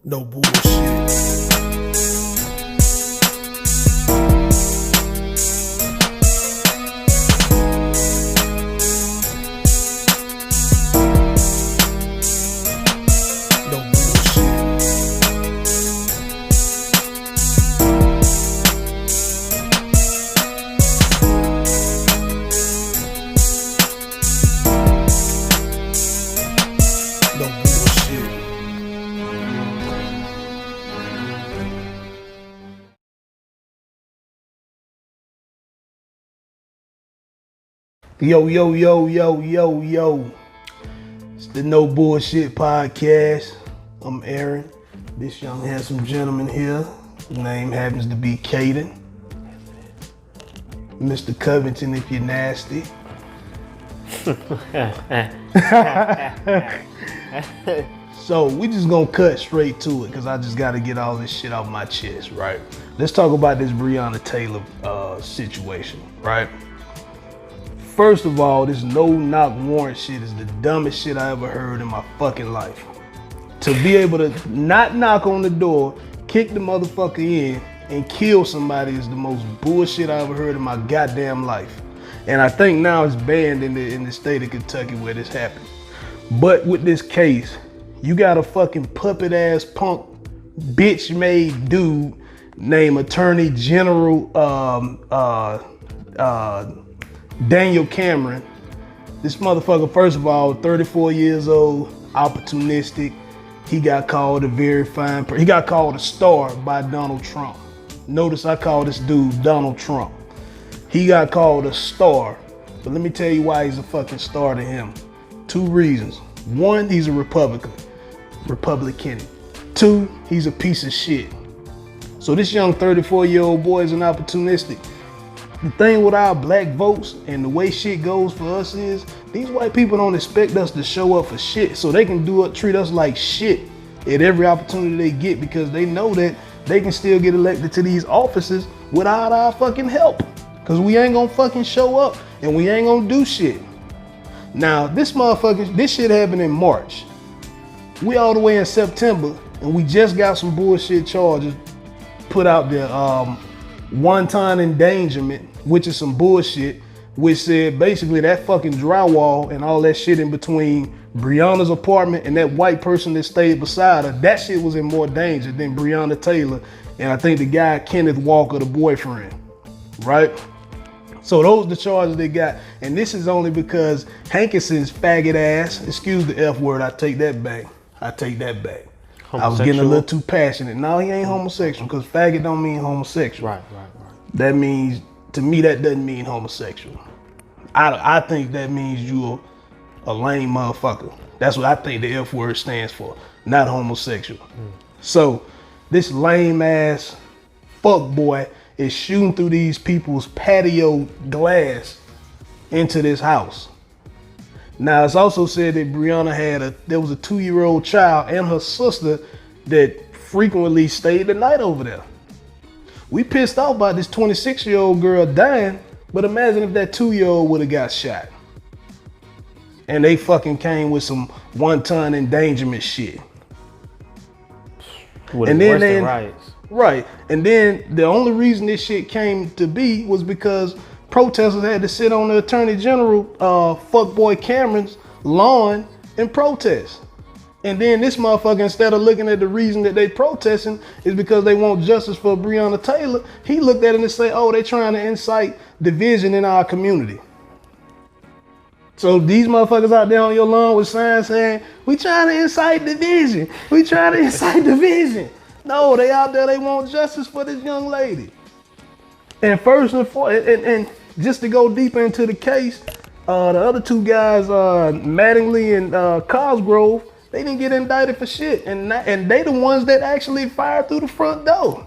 No bullshit. No bullshit. No bullshit. Yo, yo, yo, yo, yo, yo. It's the No Bullshit Podcast. I'm Aaron. This young handsome gentleman here, his name happens to be Caden. Mr. Covington if you're nasty. So we just gonna cut straight to it because I just gotta get all this shit off my chest, right? Let's talk about this Breonna Taylor situation, right? First of all, this no-knock warrant shit is the dumbest shit I ever heard in my fucking life. To be able to not knock on the door, kick the motherfucker in, and kill somebody is the most bullshit I ever heard in my goddamn life. And I think now it's banned in the state of Kentucky where this happened. But with this case, you got a fucking puppet-ass punk, bitch-made dude named Attorney General Daniel Cameron. This motherfucker, first of all, 34 years old, opportunistic. He got called a very fine person. He got called a star by Donald Trump. Notice I call this dude Donald Trump. He got called a star. But let me tell you why he's a fucking star to him. Two reasons. One, he's a Republican. Two, he's a piece of shit. So this young 34-year-old boy is an opportunistic. The thing with our black votes and the way shit goes for us is these white people don't expect us to show up for shit, so they can treat us like shit at every opportunity they get because they know that they can still get elected to these offices without our fucking help. Cause we ain't gonna fucking show up and we ain't gonna do shit. Now this shit happened in March. We all the way in September and we just got some bullshit charges put out there. One-time endangerment, which is some bullshit, which said basically that fucking drywall and all that shit in between Breonna's apartment and that white person that stayed beside her, that shit was in more danger than Breonna Taylor and I think the guy Kenneth Walker, the boyfriend, right? So those are the charges they got, and this is only because Hankinson's faggot ass, excuse the F word, I take that back. I was getting a little too passionate. No, he ain't homosexual because faggot don't mean homosexual. Right. That means, to me, that doesn't mean homosexual. I think that means you're a lame motherfucker. That's what I think the F word stands for, not homosexual. So this lame ass fuck boy is shooting through these people's patio glass into this house. Now, it's also said that Breonna there was a 2-year-old child and her sister that frequently stayed the night over there. We pissed off about this 26-year-old girl dying, but imagine if that 2-year-old would have got shot. And they fucking came with some one-ton endangerment shit. And then riots. Right. And then the only reason this shit came to be was because protesters had to sit on the Attorney General, fuckboy Cameron's lawn and protest. And then this motherfucker, instead of looking at the reason that they protesting is because they want justice for Breonna Taylor, he looked at it and said, oh, they trying to incite division in our community. So these motherfuckers out there on your lawn with signs saying, we trying to incite division. We trying to incite division. No, they out there, they want justice for this young lady. And first and foremost, and just to go deeper into the case, the other two guys, Mattingly and Cosgrove, they didn't get indicted for shit. And they the ones that actually fired through the front door.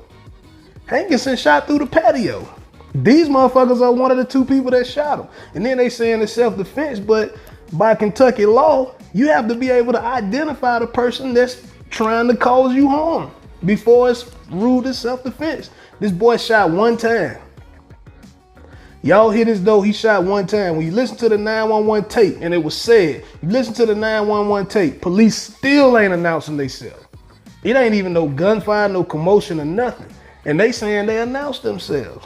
Hankinson shot through the patio. These motherfuckers are one of the two people that shot him. And then they saying it's self-defense, but by Kentucky law, you have to be able to identify the person that's trying to cause you harm before it's ruled as self-defense. This boy shot one time. Y'all hear this though, he shot one time. When you listen to the 911 tape, and it was said, you listen to the 911 tape, police still ain't announcing themselves. It ain't even no gunfire, no commotion or nothing. And they saying they announced themselves.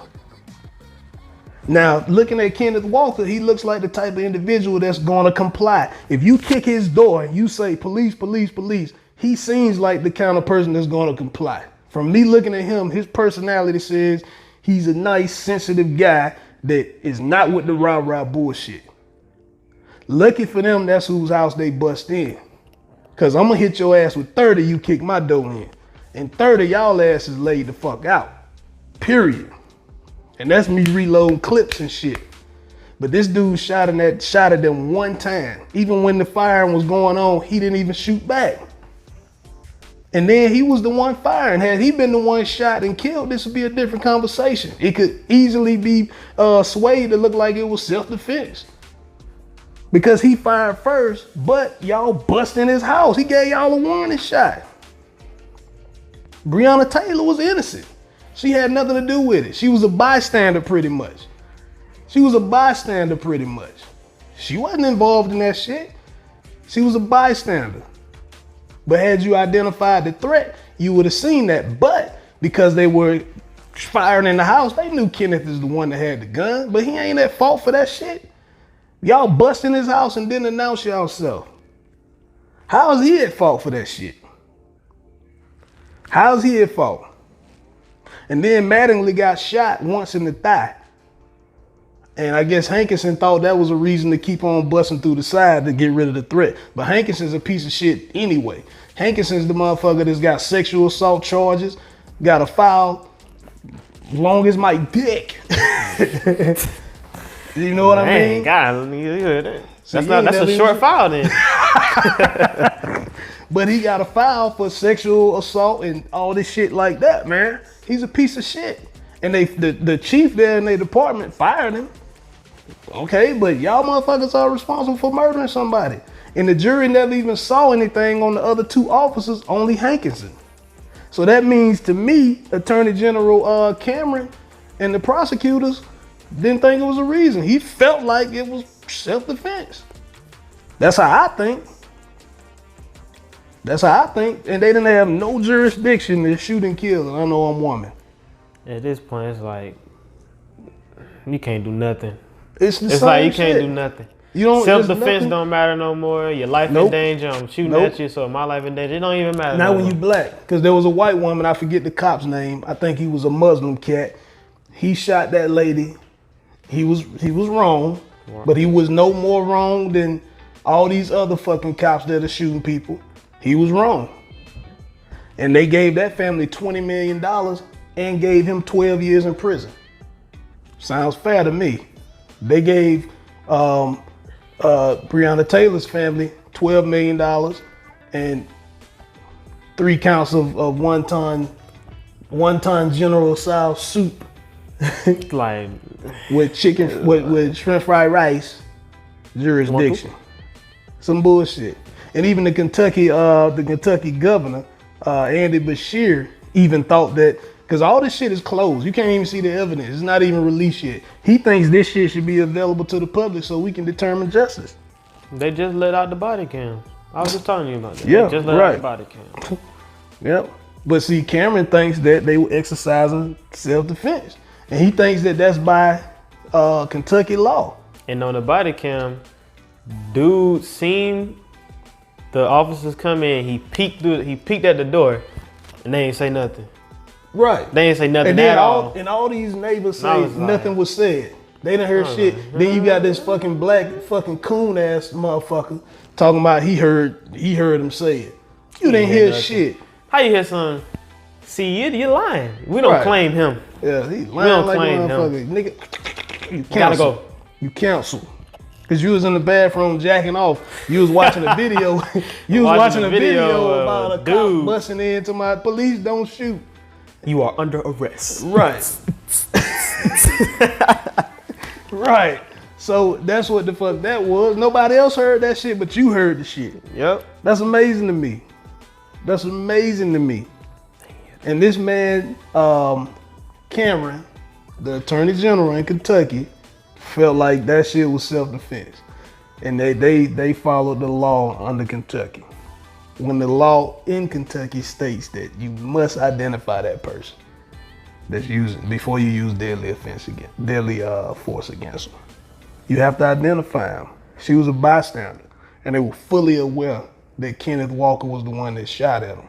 Now, looking at Kenneth Walker, he looks like the type of individual that's gonna comply. If you kick his door and you say, police, police, police, he seems like the kind of person that's gonna comply. From me looking at him, his personality says he's a nice, sensitive guy that is not with the rah-rah bullshit. Lucky for them, that's whose house they bust in. Cause I'm gonna hit your ass with 30, you kick my door in. And 30, y'all asses laid the fuck out. Period. And that's me reloading clips and shit. But this dude shot at them one time. Even when the firing was going on, he didn't even shoot back. And then he was the one firing. Had he been the one shot and killed, this would be a different conversation. It could easily be swayed to look like it was self-defense. Because he fired first, but y'all bust in his house. He gave y'all a warning shot. Breonna Taylor was innocent. She had nothing to do with it. She was a bystander pretty much. She wasn't involved in that shit. She was a bystander. But had you identified the threat, you would have seen that. But because they were firing in the house, they knew Kenneth is the one that had the gun, but he ain't at fault for that shit. Y'all bust in his house and didn't announce yourself. How is he at fault for that shit? How is he at fault? And then Mattingly got shot once in the thigh. And I guess Hankinson thought that was a reason to keep on busting through the side to get rid of the threat. But Hankinson's a piece of shit anyway. Hankinson's the motherfucker that's got sexual assault charges, got a file long as my dick. You know what I mean? God, that's a short file then. But he got a file for sexual assault and all this shit like that, man. He's a piece of shit. And the chief there in their department fired him. Okay, but y'all motherfuckers are responsible for murdering somebody. And the jury never even saw anything on the other two officers, only Hankinson. So that means to me, Attorney General Cameron and the prosecutors didn't think it was a reason. He felt like it was self-defense. That's how I think. And they didn't have no jurisdiction to shoot and kill an unarmed woman. At this point, it's like, you can't do nothing. It's like you shit. can't do nothing. You don't. Self-defense don't matter no more. Your life in danger. I'm shooting at you, so my life in danger. It don't even matter. Not when you black. Because there was a white woman, I forget the cop's name. I think he was a Muslim cat. He shot that lady. He was wrong, but he was no more wrong than all these other fucking cops that are shooting people. He was wrong. And they gave that family $20 million and gave him 12 years in prison. Sounds fair to me. They gave Breonna Taylor's family $12 million and 3 counts of one-ton General Tso soup. Like with chicken, with shrimp fried rice jurisdiction. Some bullshit. And even the Kentucky governor, Andy Beshear, even thought that, because all this shit is closed. You can't even see the evidence. It's not even released yet. He thinks this shit should be available to the public so we can determine justice. They just let out the body cam. I was just telling you about that. Yeah, they just let out the body cam. Yep. But see, Cameron thinks that they were exercising self-defense. And he thinks that that's by Kentucky law. And on the body cam, dude seen the officers come in. He peeked at the door, and they ain't say nothing. Right. They ain't say nothing and then at all. And all these neighbors say nothing was said. They didn't hear shit. Then you got this fucking black fucking coon ass motherfucker talking about he heard him say it. You didn't hear shit. How you hear something? See, you're lying. We don't claim him. Yeah, he lying like a motherfucker. Nigga, you gotta go. You cancel. Cause you was in the bathroom jacking off. You was watching a video. You was watching a video about a cop busting into my police don't shoot. You are under arrest. Right. Right. So that's what the fuck that was. Nobody else heard that shit, but you heard the shit. Yep. That's amazing to me. That's amazing to me. And this man, Cameron, the Attorney General in Kentucky, felt like that shit was self-defense. And they followed the law under Kentucky. when the law in Kentucky states that you must identify that person that's using before you use deadly force against them. You have to identify him. She was a bystander, and they were fully aware that Kenneth Walker was the one that shot at him.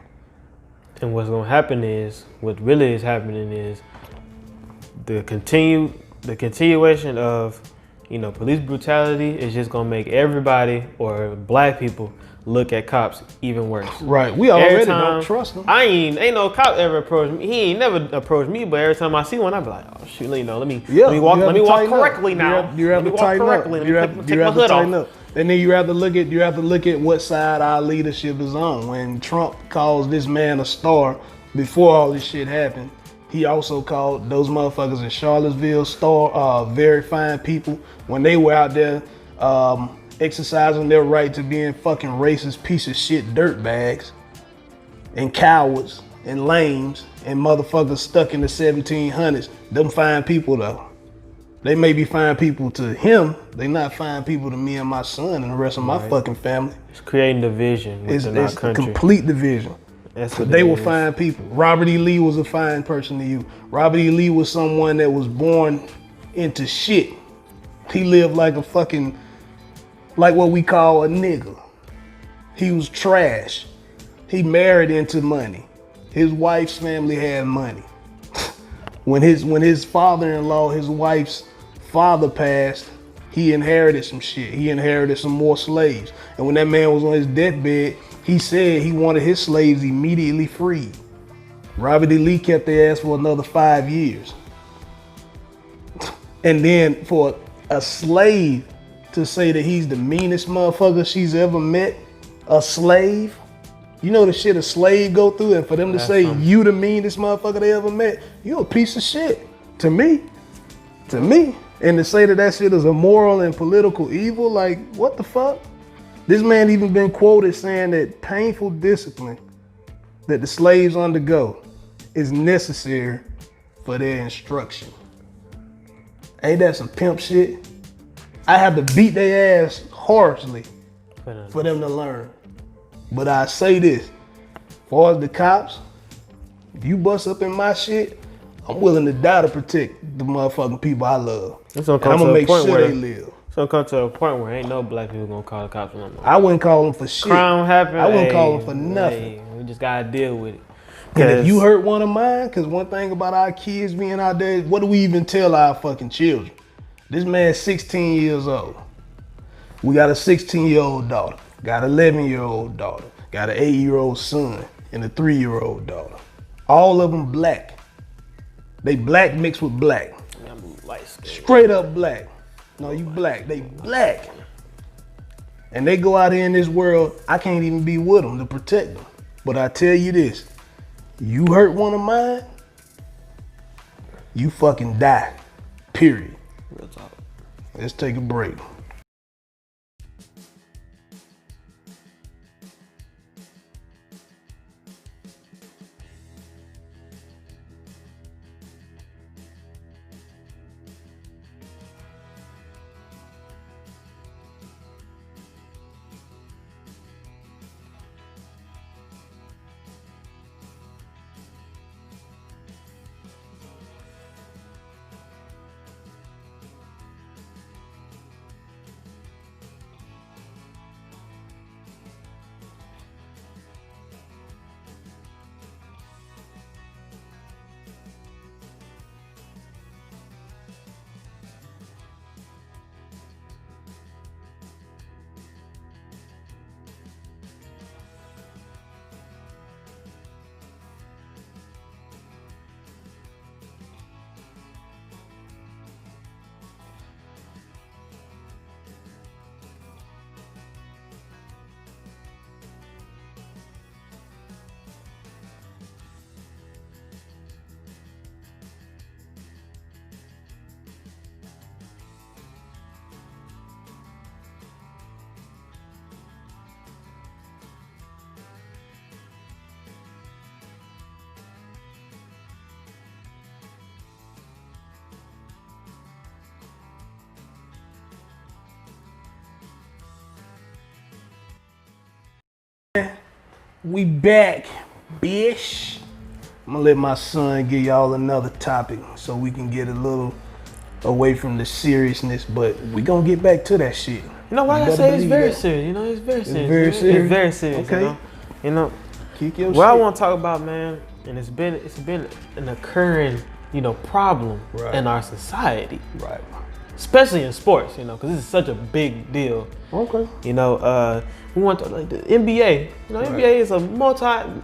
And what's gonna happen is, what really is happening is the continuation of, police brutality is just gonna make everybody or black people look at cops even worse. Right. We already don't trust them. Ain't no cop ever approached me. He ain't never approached me, but every time I see one, I be like, oh shoot, let me walk correctly now. You have to tighten up. You have to tighten up. And then you have to look at what side our leadership is on. When Trump calls this man a star before all this shit happened, he also called those motherfuckers in Charlottesville very fine people when they were out there exercising their right to being fucking racist piece of shit dirtbags and cowards and lames and motherfuckers stuck in the 1700s. Them fine people though. They may be fine people to him. They not fine people to me and my son and the rest of my fucking family. It's creating division within our country. Complete division. That's what they were fine people. Robert E. Lee was a fine person to you. Robert E. Lee was someone that was born into shit. He lived like like what we call a nigga. He was trash. He married into money. His wife's family had money. When his father-in-law, his wife's father passed, he inherited some shit. He inherited some more slaves. And when that man was on his deathbed, he said he wanted his slaves immediately freed. Robert E. Lee kept their ass for another 5 years. And then for a slave to say that he's the meanest motherfucker she's ever met, a slave, you know the shit a slave go through, and for them to say you the meanest motherfucker they ever met, you a piece of shit. To me. And to say that shit is immoral and political evil, like what the fuck? This man even been quoted saying that painful discipline that the slaves undergo is necessary for their instruction. Ain't that some pimp shit? I have to beat their ass harshly for them to learn. But I say this, as far as the cops, if you bust up in my shit, I'm willing to die to protect the motherfucking people I love. And I'm gonna make sure they live. It's gonna come to a point where ain't no black people gonna call the cops no more. I wouldn't call them for shit. Crime happened. I wouldn't call them for nothing. We just gotta deal with it. And if you hurt one of mine, because one thing about our kids being out there, what do we even tell our fucking children? This man's 16 years old. We got a 16-year-old daughter, got an 11-year-old daughter, got an 8-year-old son, and a 3-year-old daughter. All of them black. They black mixed with black. Straight up black. No, you black. They black. And they go out here in this world, I can't even be with them to protect them. But I tell you this, you hurt one of mine, you fucking die. Period. Real talk. Let's take a break. We back, bitch. I'm gonna let my son give y'all another topic so we can get a little away from the seriousness, but we gonna get back to that shit. You know what I say? It's very serious. You know, it's very serious. Very serious. It's very serious. Okay. You know. Kick your What shit. I want to talk about, man, and it's been an occurring, problem Right. in our society, Right. especially in sports. Because this is such a big deal. Okay. We want to like the NBA. NBA is a million.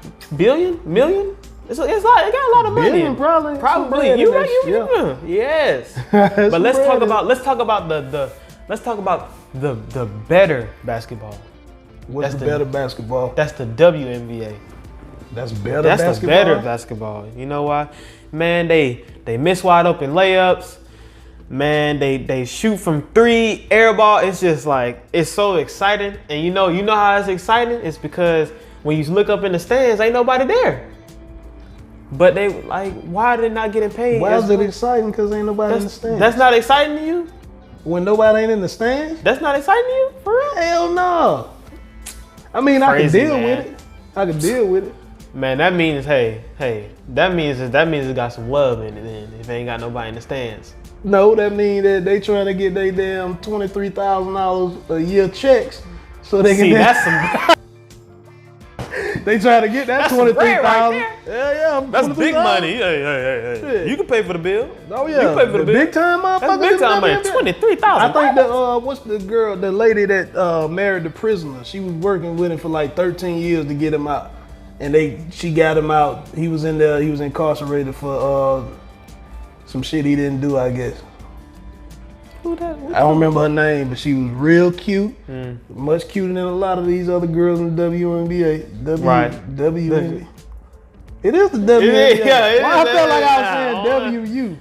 It got a lot of money. Billion, probably. Probably. You right? Yes. But let's talk about the better basketball. What's the better basketball? That's the WNBA. That's better That's basketball? the better basketball. You know why? Man, they miss wide open layups. Man, they shoot from three, air ball. It's just like, it's so exciting. And you know how it's exciting? It's because when you look up in the stands, ain't nobody there. But they why are they not getting paid? Why is it exciting? Because ain't nobody in the stands. That's not exciting to you? When nobody ain't in the stands? That's not exciting to you? For real? Hell no. I mean, I can deal with it. I can deal with it. Man, that means, that means it got some love in it then, if they ain't got nobody in the stands. No, that means that they trying to get their damn $23,000 a year checks so they can. See, that's some. They trying to get that That's some bread right $23,000. Yeah, That's big $23,000. money. Hey. You can pay for the bill. Oh yeah, You can pay for the bill. big time motherfucker. That's big time money. $23,000. I think what's the lady that married the prisoner? She was working with him for like 13 years to get him out, and she got him out. He was in there. He was incarcerated for some shit he didn't do, I guess. Who that? I don't remember her name, but she was real cute, much cuter than a lot of these other girls in the WNBA. Right. WNBA. It is the WNBA. Yeah, Why I felt like I was yeah. saying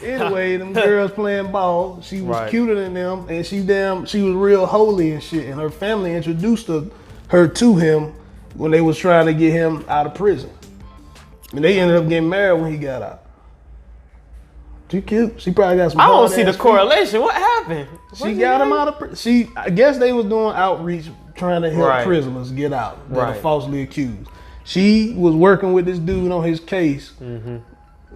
WU. Anyway, them girls playing ball. She was Right. cuter than them, and she was real holy and shit. And her family introduced her to him when they was trying to get him out of prison. And they ended up getting married when he got out. Too cute. She probably got some. I don't see the hard-ass feet. correlation. What happened? She got him out of prison. I guess they was doing outreach trying to help Right. prisoners get out that are Right. falsely accused. She was working with this dude on his case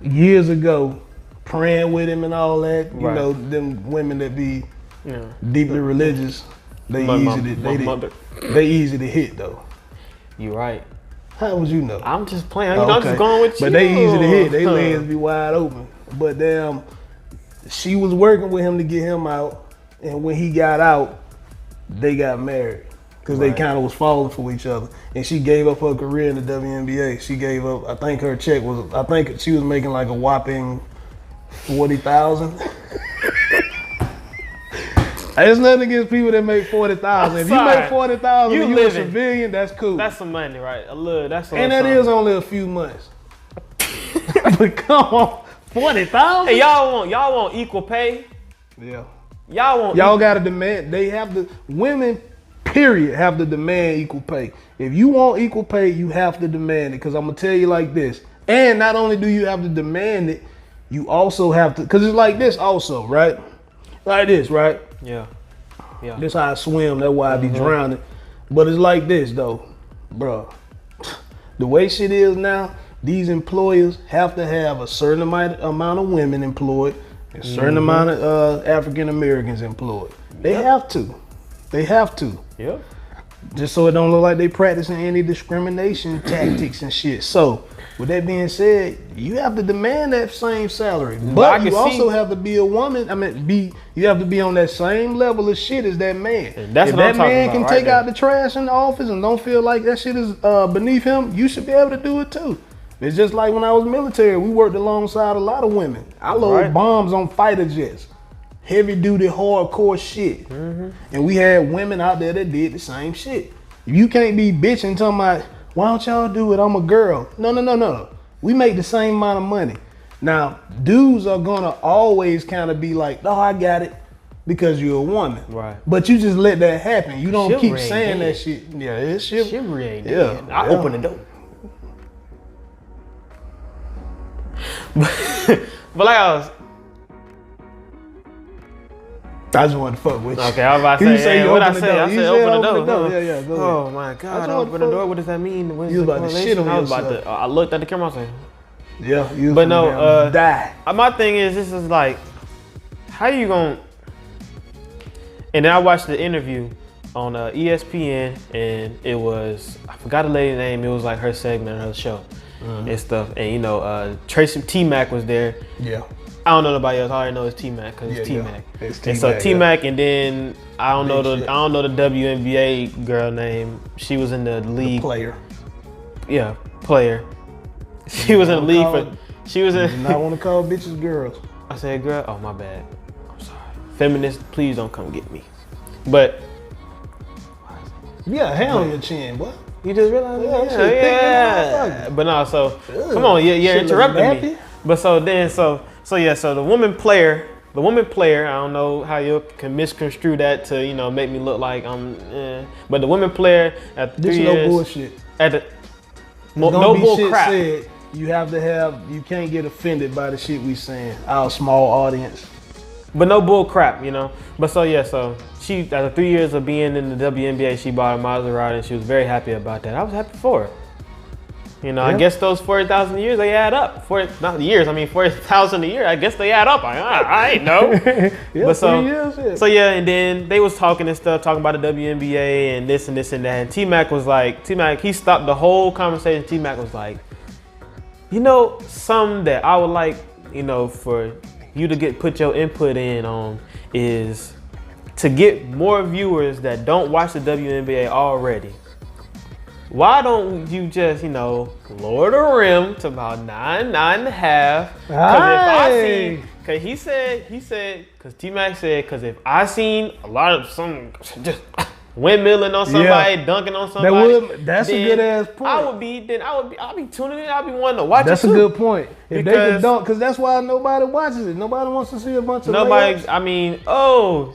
years ago, praying with him and all that. You Right. know, them women that be Yeah. deeply religious, they easy to hit though. You right. How would you know? I'm just playing. Oh, I'm just going with you. But they easy to hit. They legs be wide open. But damn, she was working with him to get him out, and when he got out, they got married because they Right. kind of was falling for each other. And she gave up her career in the WNBA. She gave up. I think her check was. I think she was making like a whopping 40,000. There's nothing against people that make 40,000. If you make 40,000 and you a living. civilian, that's cool. That's some money, right? A little. That's a And little that something. is only a few months. But come on, 40,000? Hey, y'all want equal pay? Yeah. Y'all Got to demand. They have the women. Period. Have to demand equal pay. If you want equal pay, you have to demand it. Because I'm gonna tell you like this. And not only do you have to demand it, you also have to. Because it's like this also, right? Like this, right? Yeah. This how I swim. That's why I be drowning. But it's like this though, bro. The way shit is now, these employers have to have a certain amount of women employed, a certain amount of African Americans employed. They have to. They have to. Yep. Just so it don't look like they practicing any discrimination tactics and shit. So, with that being said, you have to demand that same salary. But you also have to be a woman. You have to be on that same level of shit as that man. And that's if what I'm that talking man about can right take there. out the trash in the office and don't feel like that shit is beneath him, you should be able to do it too. It's just like when I was military, we worked alongside a lot of women. I loaded bombs on fighter jets. Heavy duty, hardcore shit. And we had women out there that did the same shit. You can't be bitching talking about, why don't y'all do it? I'm a girl. No. We make the same amount of money. Now, dudes are gonna always kind of be like, oh, I got it because you're a woman. Right. But you just let that happen. You don't Chivalry keep ain't saying dead. that shit. Yeah, it's shit. Chivalry ain't Yeah, dead. I yeah. open the door. But like I was. I just wanted to fuck with you. Okay, I was about to You say, you what I open the say? door. I You said said open the door. Yeah, go ahead. Oh my God, open the door. What does that mean? What is You was the about to shit on correlation? I was about yourself. to. I looked at the camera. I was like, Yeah, you was but no. finna die. My thing is, this is like, how you gonna? And then I watched the interview on ESPN, and it was, I forgot the lady's name. It was like her segment, her show, and stuff. And you know, Tracy T-Mac was there. Yeah. I don't know nobody else. All I know is T-Mac because it's T-Mac. It's And so T-Mac, T-Mac, and then I don't know Big shit. the WNBA girl name. She was in the league. Player. Yeah, player. She was in the league for. She was in. You not want to call bitches girls. I said, girl. Oh my bad. I'm sorry. Feminists, please don't come get me. But You got a hair on your chin, boy. you just realized, Yeah, shit thick as a But no, so Ugh. come on, you're Shit look interrupting me. nappy. But so the woman player, I don't know how you can misconstrue that to, you know, make me look like I'm. But the woman player at 3 This years, no bullshit. at the There's no gonna be bull shit crap. said. You can't get offended by the shit we saying. Our small audience. But no bull crap, you know. But so she, after 3 years of being in the WNBA, she bought a Maserati, and she was very happy about that. I was happy for her. You know, Yeah. I guess those 40,000 a year, they add up. 40,000 a year. I guess they add up. I ain't know. Yeah, But so, 3 years. Yeah. So yeah, and then they was talking and stuff, talking about the WNBA and this and this and that. And T-Mac was like, he stopped the whole conversation. T-Mac was like, you know, something that I would like, you know, for you to put your input in on is to get more viewers that don't watch the WNBA already. Why don't you just, you know, lower the rim to about 9.5? Cause he said, cause T-Mac said, cause if I seen a lot of some just windmilling on somebody, dunking on somebody, that's a good ass point. I'll be tuning in. I'll be wanting to watch That's it a too. good point. If they could dunk, because that's why nobody watches it. Nobody wants to see a bunch of layups. I mean,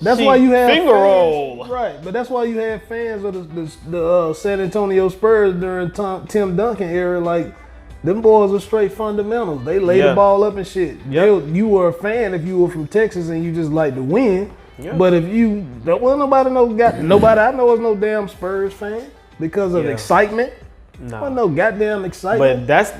That's why you have finger fans, roll. right? But that's why you have fans of the San Antonio Spurs during Tim Duncan era. Like them boys are straight fundamentals. They lay the ball up and shit. Yep. You were a fan if you were from Texas and you just like to win. Yeah. But if you nobody I know is no damn Spurs fan because of excitement. No. Wasn't no goddamn excitement. But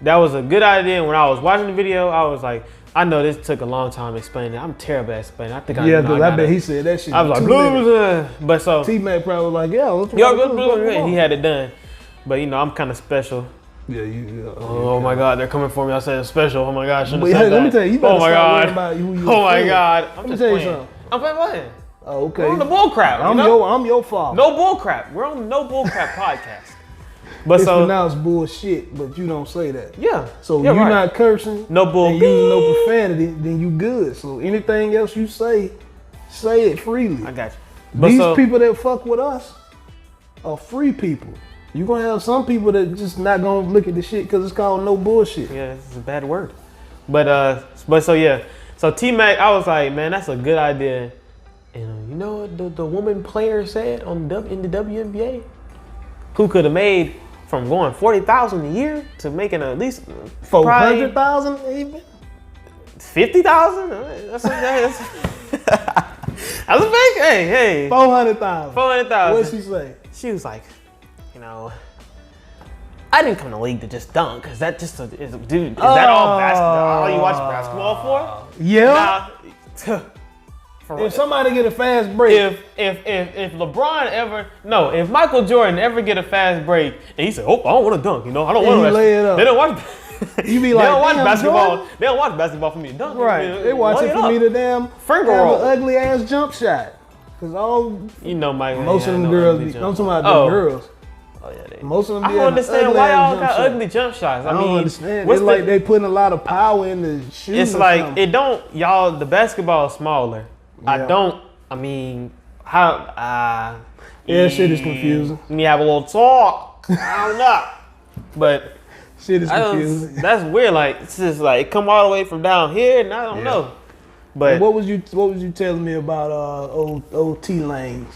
that was a good idea. When I was watching the video, I was like, I know this took a long time explaining it. I'm terrible at explaining. I think because I bet he said that shit. I was like, blah. But so T-Mac probably was like, yeah, let's he had it done. But you know, I'm kind of special. Yeah, Oh my God, they're coming for me. I said it's special. Oh my God, I shouldn't have But said hey, that. let me tell you, you better stop worrying about who you Oh my offend. God, I'm Let me just tell you playing. something. I'm playing. Oh, okay. We're on the bull crap. I'm your father. No bull crap. We're on the No Bull Crap podcast. But It's so pronounced bullshit, but you don't say that. yeah. So yeah, you're right. not cursing, No bull and using no profanity, then you good. So anything else you say it freely. I got you. But These so, people that fuck with us are free people. You're gonna have some people that just not gonna look at the shit because it's called no bullshit. yeah, it's a bad word. But so yeah. So T-Mac, I was like, man, that's a good idea. And you know what the woman player said in the WNBA? Who could have made from going 40,000 a year to making at least 400,000 even. 50,000? That's a big. Hey. 400,000. 400,000. What'd she say? She was like, you know, I didn't come to the league to just dunk, cause that just is that all basketball? All you watch basketball for? Yeah. Nah, If somebody get a fast break, if LeBron if Michael Jordan ever get a fast break and he said, oh, I don't want to dunk, you know, I don't want to lay it up. They don't watch. you be They like, don't watch "Damn, basketball. Jordan?" They don't watch basketball for me to dunk. Right. They watch it for me to damn Finger have roll. an ugly ass jump shot. Cause You know, Michael. most of them girls, I'm talking about the girls. Oh yeah, they. Most of them. I don't understand why y'all got ugly jump shots. I mean, don't understand. what's It's like they putting a lot of power in the shoes. It's like it don't. Y'all, the basketball is smaller. Yeah. I mean, how? Yeah, shit is confusing. Let me have a little talk. I don't know, but Shit is confusing. that's weird. Like it's just like it come all the way from down here, and I don't know. But And what was you telling me about old T Lanes?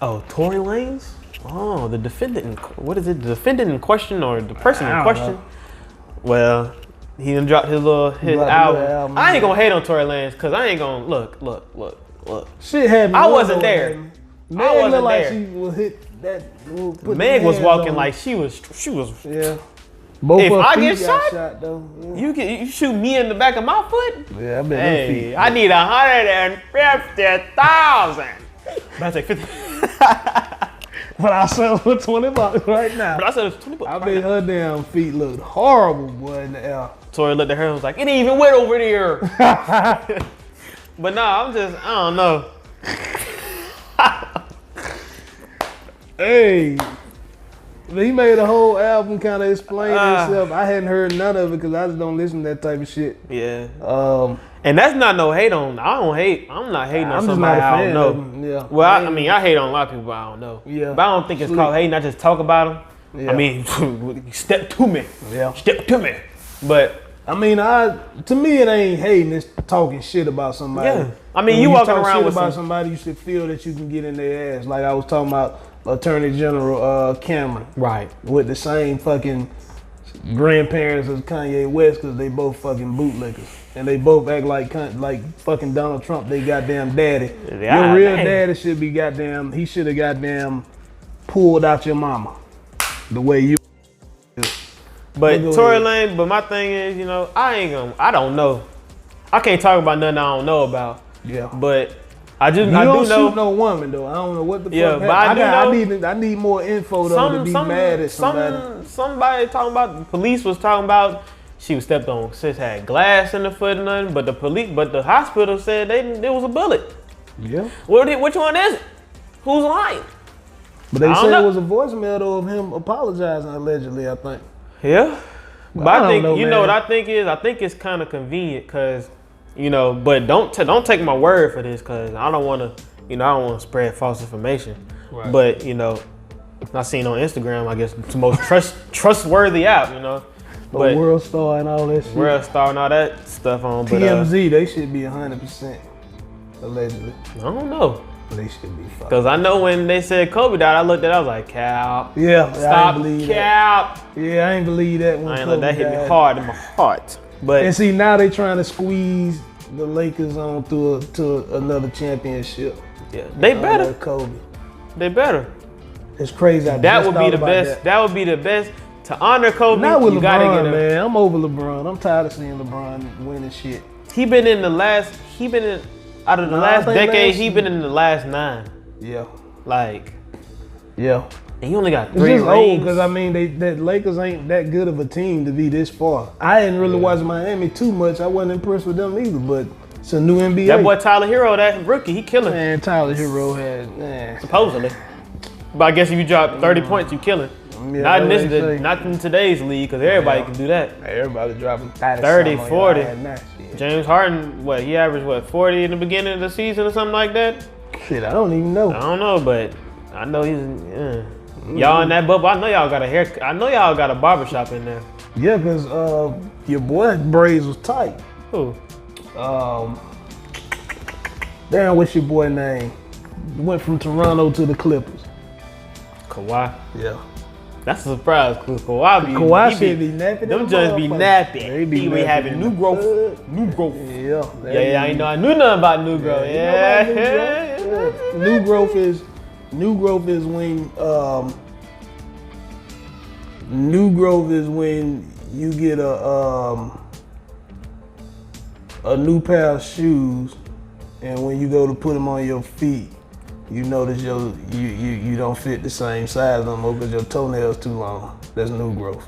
oh, Tory Lanez. Oh, the defendant. What is it? The defendant in question or the person in question? know. Well, he done dropped his Dropped album. the album, I ain't gonna hate on Tory Lanez because I ain't gonna look. Look, Shit had me. I wasn't there. Meg wasn't looked like there. she was hit that. Meg was walking like she was. Yeah. Both If her I feet get got shot, though. Yeah. you shoot me in the back of my foot. Yeah, I bet them Hey, feet. I need 150,000. But I say 50. But I sell for $20 right now. But I said it's $20. I bet her damn feet looked horrible, boy, in the air. Tori looked at her and was like, "It ain't even wet over there." But nah, I don't know. Hey, he made a whole album kind of explaining himself. I hadn't heard none of it because I just don't listen to that type of shit. Yeah. And that's not no hate on. I don't hate. I'm not hating on somebody I don't know. Yeah. Well, I mean, I hate on a lot of people I don't know. Yeah. But I don't think it's called hating. I just talk about them. Yeah. I mean, step to me. Yeah. Step to me. But I mean, to me it ain't hating. It's talking shit about somebody. yeah. I mean, When you walking talk around shit with about somebody, you should feel that you can get in their ass. Like I was talking about Attorney General Cameron. Right. With the same fucking grandparents as Kanye West because they both fucking bootlickers. And they both act like fucking Donald Trump, they goddamn daddy. Yeah, your real daddy should be goddamn, he should have goddamn pulled out your mama the way you. But Tory Lane, but my thing is, you know, I don't know. I can't talk about nothing I don't know about. Yeah. But I do don't know. shoot no woman though. I don't know what the fuck. Yeah, but I need more info though to be mad at somebody. Somebody talking about the police was talking about she was stepped on. Sis had glass in the foot and nothing, but the hospital said there was a bullet. Yeah. Which one is it? Who's lying? But they said it was a voicemail though of him apologizing allegedly. I think. Yeah. But I think know, you know what I think is I think it's kind of convenient because. You know, but don't take my word for this because I don't want to, I don't want to spread false information. Right. But I seen on Instagram, I guess it's the most trustworthy app, But World Star and all that shit. World Star and all that stuff on. But, TMZ, they should be 100% allegedly. I don't know. They should be fucking. Because I know when they said Kobe died, I looked at it, I was like, Cap. Yeah. Stop, Cap. Yeah, I ain't believe that when Kobe that hit died. me hard in my heart. But and see, now they trying to squeeze the Lakers on to another championship. Yeah, they better. Kobe. They better. It's crazy. That would be the best. That would be the best to honor Kobe. Not with you LeBron, gotta get him. man. I'm over LeBron. I'm tired of seeing LeBron winning shit. Out of the last decade, he been in the last 9. Yeah. Yeah. And he only got 3 rings. It's old because the Lakers ain't that good of a team to be this far. I didn't really watch Miami too much. I wasn't impressed with them either, but it's a new NBA. That boy Tyler Hero, that rookie, he killing. Man, Tyler Hero supposedly. But I guess if you drop 30 points, you killing. Yeah, not in today's league because everybody can do that. Everybody dropping 30, 40. James Harden, he averaged 40 in the beginning of the season or something like that? Shit, I don't even know. I don't know, but I know he's y'all in that bubble. I know y'all got a haircut. I know y'all got a barbershop in there. Yeah, because your boy braids was tight. Who? Damn, what's your boy name? Went from Toronto to the Clippers. Kawhi. Yeah. That's a surprise because Kawhi should be napping. Them just be napping. They be having new growth. New growth. Yeah. I knew nothing about new growth. Yeah. New growth is when you get a new pair of shoes, and when you go to put them on your feet, you notice you don't fit the same size no more because your toenails too long. That's new growth.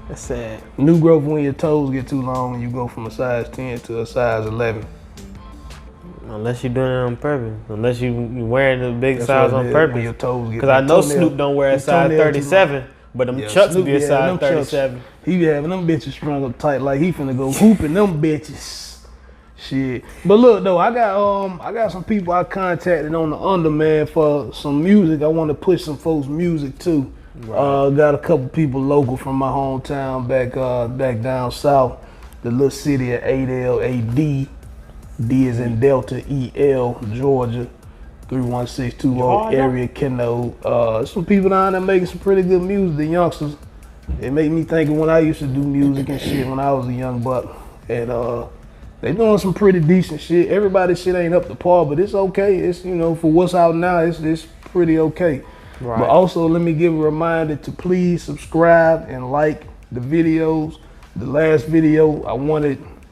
That's sad. New growth when your toes get too long and you go from a size 10 to a size 11. Unless you're doing it on purpose. Unless you wearing the big size on purpose. Your toes get. Because I know Snoop don't wear a size 37, but them Chucks be a size 37. He be having them bitches strung up tight like he finna go hooping them bitches. Shit. But look though, I got some people I contacted on the underman for some music. I want to push some folks' music too. Right. Got a couple people local from my hometown back down south, the little city of AD. D is in Delta, EL, Georgia, 31620 area Keno. Some people down there making some pretty good music. The youngsters, it made me think of when I used to do music and shit when I was a young buck. And They doing some pretty decent shit. Everybody's shit ain't up to par, but it's okay. It's, you know, for what's out now, it's pretty okay. Right. But also, let me give a reminder to please subscribe and like the videos. The last video,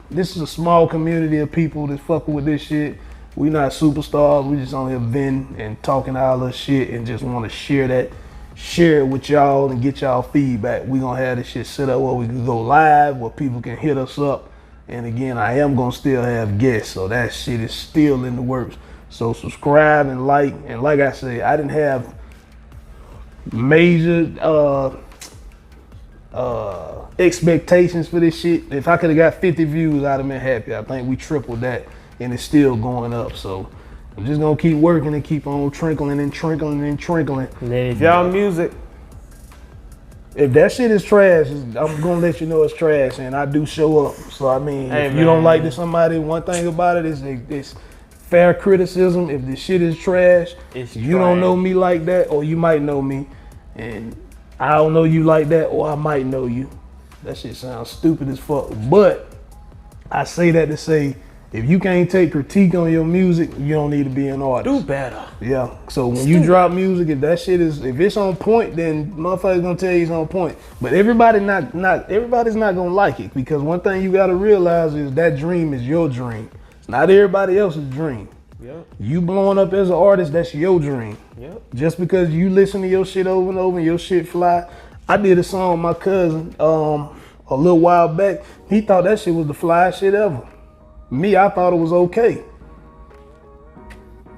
this is a small community of people that's fucking with this shit. We not superstars. We just on here venting and talking all this shit and just want to share it with y'all and get y'all feedback. We gonna have this shit set up where we can go live, where people can hit us up. And again, I am gonna still have guests, so that shit is still in the works. So subscribe and like I said, I didn't have major expectations for this shit. If I could have got 50 views, I'd have been happy. I think we tripled that and it's still going up. So I'm just gonna keep working and keep on trickling and trickling and trickling. And then if y'all music, if that shit is trash, I'm gonna let you know it's trash, and I do show up. So I mean, hey, if man, you don't like this somebody, one thing about it is it's fair criticism. If the shit is trash, you don't know me like that, or you might know me, and I don't know you like that, or I might know you. That shit sounds stupid as fuck. But I say that to say, if you can't take critique on your music, you don't need to be an artist. do better. Yeah. So when you drop music, if it's on point, then motherfuckers gonna tell you it's on point. But everybody's not gonna like it, because one thing you gotta realize is that dream is your dream. It's not everybody else's dream. Yep. You blowing up as an artist, that's your dream. Yep. Just because you listen to your shit over and over and your shit fly. I did a song with my cousin a little while back. He thought that shit was the flyest shit ever. Me, I thought it was okay.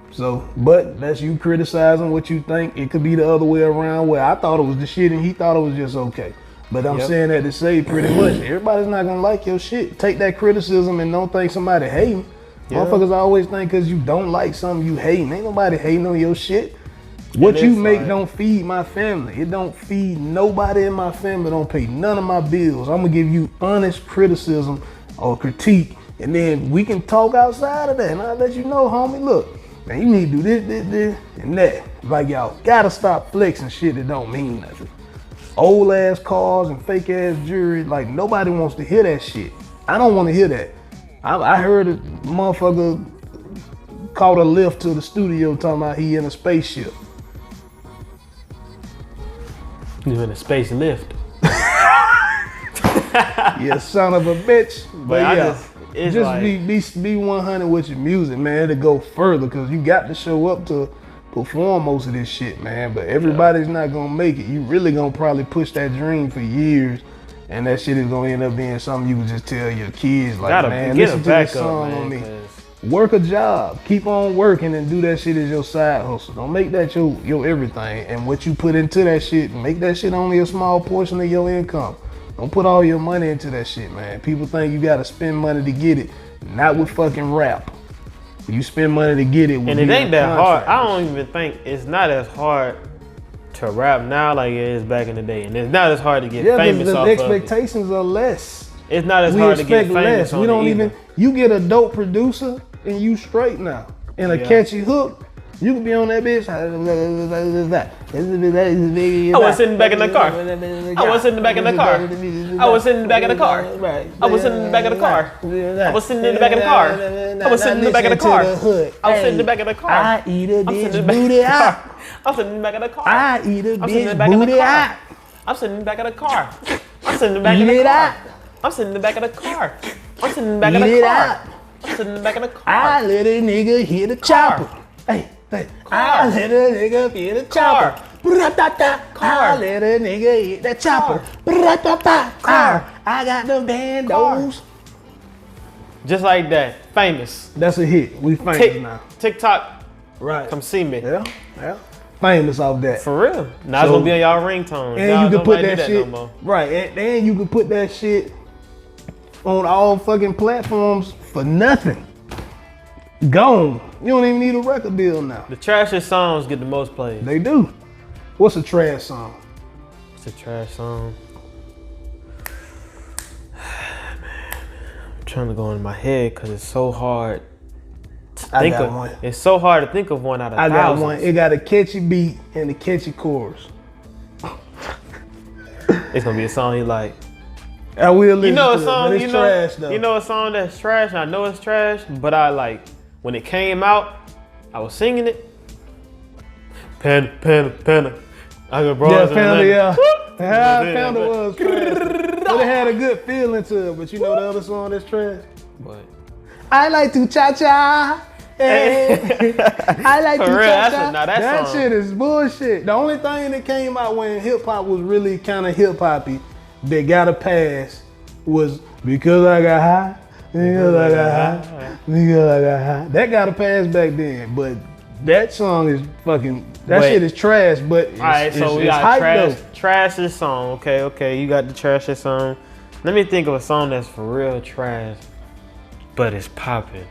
So, but that's you criticizing what you think. It could be the other way around, where I thought it was the shit and he thought it was just okay. But I'm saying that to say pretty much everybody's not gonna like your shit. Take that criticism and don't think somebody hating. Motherfuckers always think because you don't like something you hating. Ain't nobody hating on your shit. What you make don't feed my family. It don't feed nobody in my family. Don't pay none of my bills. I'm gonna give you honest criticism or critique, and then we can talk outside of that. And I'll let you know, homie, look, man, you need to do this, and that. Like, y'all gotta stop flexing shit that don't mean nothing. Old ass cars and fake ass jewelry, like nobody wants to hear that shit. I don't want to hear that. I heard a motherfucker caught a lift to the studio talking about he in a spaceship. You in a space lift. You son of a bitch. But yeah, just like, be 100 with your music, man. To go further, because you got to show up to perform most of this shit, man. But everybody's not gonna make it. You really gonna probably push that dream for years, and that shit is gonna end up being something you can just tell your kids, like, man, listen to this song on me. Work a job, keep on working, and do that shit as your side hustle. Don't make that your everything. And what you put into that shit, make that shit only a small portion of your income. Don't put all your money into that shit, man. People think you gotta spend money to get it. Not with fucking rap. You spend money to get it. And it ain't that hard. I don't even think it's not as hard to rap now like it is back in the day. And it's not as hard to get famous off of it. The expectations are less. It's not as hard to get famous. We don't even. You get a dope producer and you straight now. And a catchy hook, you can be on that bitch. I was sitting back in the car. I was sitting back in the car. I was sitting in the back of the car. I was sitting in the back of the car. I was sitting in the back of the car. I was sitting in the back of the car. I was sitting in the back of the car. I eat a bitch booty out. I'm sitting in the back of the car. I eat a bitch booty out. I'm sitting in the back of the car. I'm sitting in the back of the car. I'm sitting in the back of the car. I'm sitting in the back of the car. I'm sitting in the back of the car. I let a nigga hit a chopper. Hey, I let a nigga hit a chopper. I let a nigga hit that chopper. Car. I got the bandos. Just like that. Famous. That's a hit. We famous now. TikTok. Right. Come see me. Yeah. Famous off that. For real. Now it's gonna be on y'all ringtone. And you can put that shit. No more. Right. And you can put that shit on all fucking platforms for nothing. Gone. You don't even need a record deal now. The trashiest songs get the most plays. They do. What's a trash song? What's a trash song? Man, I'm trying to go in my head because it's so hard to think of one. It's so hard to think of one out of thousands. I got one. It got a catchy beat and a catchy chorus. It's gonna be a song you like. I will listen You know a to it, song, but it's trash though. you know a song that's trash, and I know it's trash, but I like, when it came out, I was singing it. Panda. I got bros in Panda, Atlanta. yeah. Panda was trash. But it had a good feeling to it. But you know the other song that's trash? What? I like to cha-cha. Hey. I like For to real, cha-cha. that song. Shit is bullshit. The only thing that came out when hip-hop was really kind of hip-hoppy that got a pass was Because I Got High. Because I got high. Because I got high. That got a pass back then. But that song is fucking... shit is trash, but it's, Alright, so we it's got hype trash this song. Okay, you got the trash this song. Let me think of a song that's for real trash, but it's popping.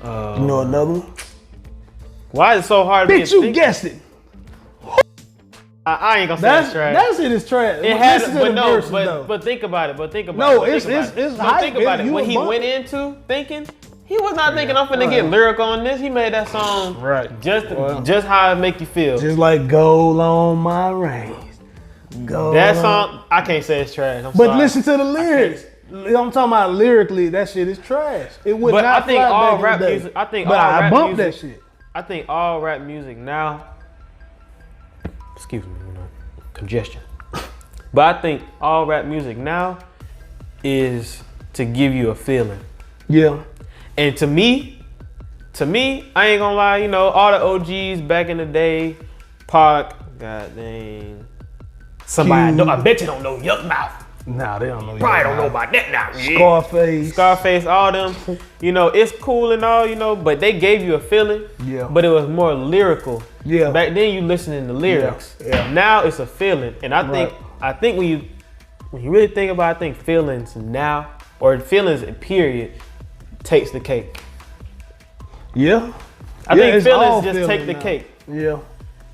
You know another one? Why is it so hard to Bitch, you guessed it. I ain't gonna say it's trash. That shit is trash. It had, but think about it. No, it's hype. Think about it. You When a he bump. went into thinking, he was not thinking I'm finna get lyrical on this. He made that song just how it make you feel. Just like Gold on My Race. That song, I can't say it's trash. I'm But sorry. listen to the lyrics. I'm talking about lyrically, that shit is trash. It would But not I think fly all back in rap the day. music. I think But all I rap bumped music. that shit. I think all rap music now. Excuse me, congestion. But I think all rap music now is to give you a feeling. Yeah. And to me, I ain't gonna lie. All the OGs back in the day, Pac, god dang, somebody I know. I bet you don't know Yuck Mouth. Nah, they don't know. Probably don't know about that now. Scarface, all them. It's cool and all, but they gave you a feeling. Yeah. But it was more lyrical. Yeah. Back then you listening to lyrics. Yeah. Now it's a feeling. And I think when you really think about it, I think feelings now, or feelings period, takes the cake. Yeah. I think feelings just feeling take the now. cake. Yeah.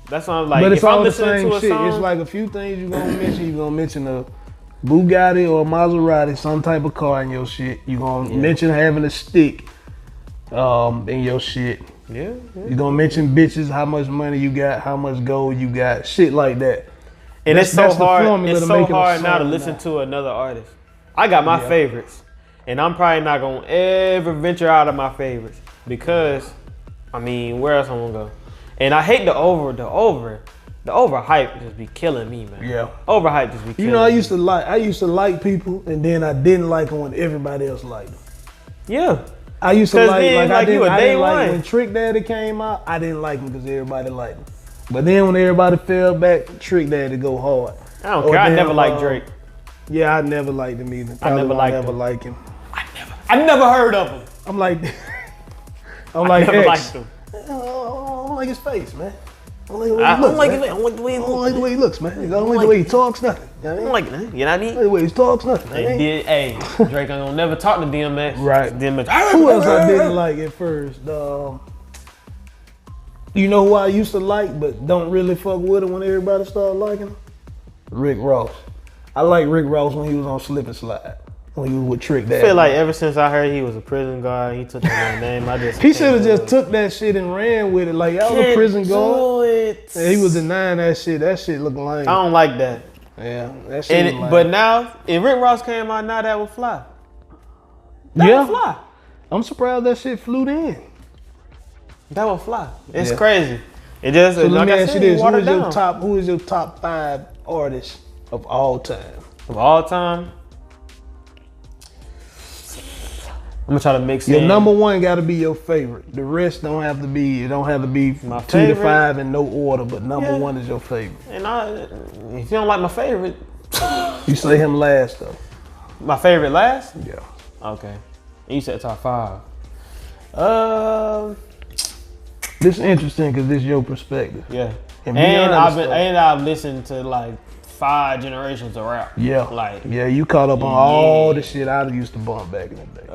That's what I'm like. But it's if I'm all the listening same to a shit. song, It's like a few things you're gonna mention. You're gonna mention a Bugatti or a Maserati, some type of car in your shit. You're gonna mention having a stick in your shit. Yeah. You're gonna mention bitches, how much money you got, how much gold you got, shit like that. And it's so hard. It's so making a hard now to song listen to another artist. I got my favorites, and I'm probably not gonna ever venture out of my favorites because, where else I'm gonna go? And I hate the overhype just be killing me, man. Yeah. Overhype just be killing I me. used to like people, and then I didn't like them when everybody else liked them. Yeah. I used to I didn't like one. when Trick Daddy came out. I didn't like him because everybody liked him. But then when everybody fell back, Trick Daddy go hard. I don't care. I never liked Drake. Yeah, I never liked him either. I never liked him. I never heard of him. I'm like I never X. liked him. I don't like his face, man. I don't like the way he looks, man. I don't like the way he talks, nothing. I don't like that. You know what I mean? The way he talks, nothing. Hey, Drake ain't gonna never talk to DMX. Right. DMX. Who else I didn't like at first? You know who I used to like, but don't really fuck with him when everybody started liking him? Rick Ross. I like Rick Ross when he was on Slip and Slide. When he was with Trick Daddy. I feel like ever since I heard he was a prison guard, he took my name. He should have just took that shit and ran with it. Like, I was a prison guard. And he was denying that shit. That shit looked lame. I don't like that. Yeah, that shit looked lame. But now, if Rick Ross came out now, that would fly. That would fly. I'm surprised that shit flew in. That would fly. It's crazy. It just, so let me ask you this: who is your top 5 artists of all time? Of all time? I'm gonna try to mix your number one got to be your favorite. The rest don't have to be. It don't have to be my 2 to 5 in no order. But number one is your favorite. And if you don't like my favorite, you say him last though. My favorite last? Yeah. Okay. And you said top 5. This is interesting because this is your perspective. Yeah. And I've listened to like 5 generations of rap. Yeah. You caught up on all the shit I used to bump back in the day.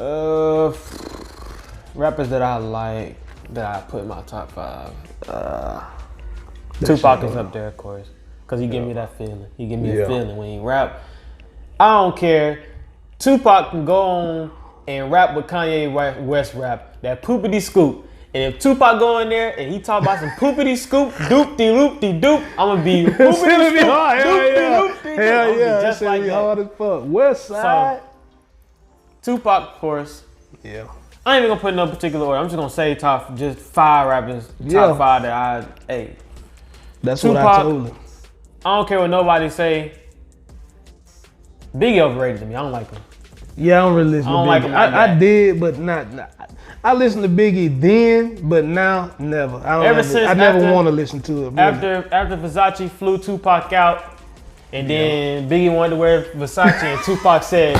Rappers that I like, that I put in my top 5. Tupac is up there, of course. Because he give me that feeling. He give me a feeling when he rap. I don't care. Tupac can go on and rap with Kanye West rap. That poopity scoop. And if Tupac go in there and he talk about some poopity scoop, doop-de loop-de doop, I'm gonna be poopity It's gonna be scoop, hard. doop-de-loop-de-doop. Hell yeah. Just It's like gonna be that. hard as fuck. West Side. So, Tupac, of course. Yeah. I ain't even gonna put in no particular order. I'm just gonna say just 5 rappers, top Yeah. 5 that I ate. That's Tupac, what I told him. I don't care what nobody say. Biggie overrated to me. I don't like him. Yeah, I don't really listen I don't to like Biggie. him like I that. did, but not. I listened to Biggie then, but now never. I never want to listen to it. Really. After Versace flew Tupac out, and then Biggie wanted to wear Versace, and Tupac said,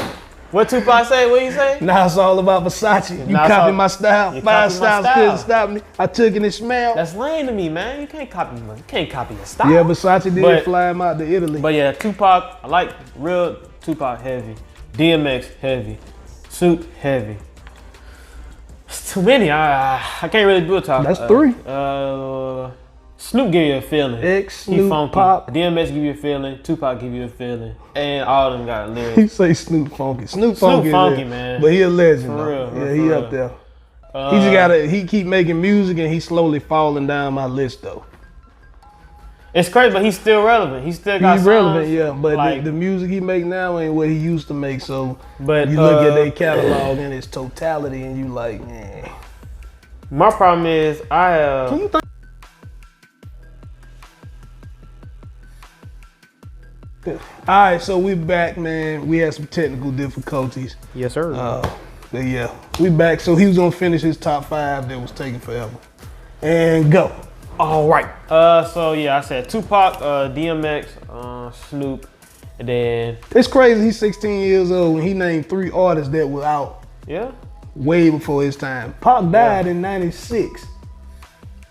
"What Tupac say? What he say?" Now it's all about Versace. You Now it's copy all- my style. you 5 copy my styles style. couldn't stop me. I took it and smelled. That's lame to me, man. You can't copy your style. Yeah, Versace did But- fly him out to Italy. But yeah, Tupac, I like real Tupac heavy. DMX heavy. Snoop heavy. It's too many. I can't really do a top. That's 3. Snoop give you a feeling. X, He Snoop, funky. Pop. DMX give you a feeling. Tupac give you a feeling. And all of them got lyrics. He say Snoop funky. Snoop funky, funky, man. But he a legend, For though. real, Yeah, for he real. up there. He just gotta. He keep making music and he's slowly falling down my list though. It's crazy, but he's still relevant. He still got He's songs, relevant, yeah. But like, the music he make now ain't what he used to make. So but you look at their catalog in its totality and you like, man. my problem is Can you think? All right, so we back, man. We had some technical difficulties. yes sir. But yeah, we back. So he was gonna finish his top 5 that was taking forever. And go. All right. So yeah, I said Tupac, DMX, Snoop, and then It's crazy. He's 16 years old and he named 3 artists that were out yeah. way before his time. Pac died in '96.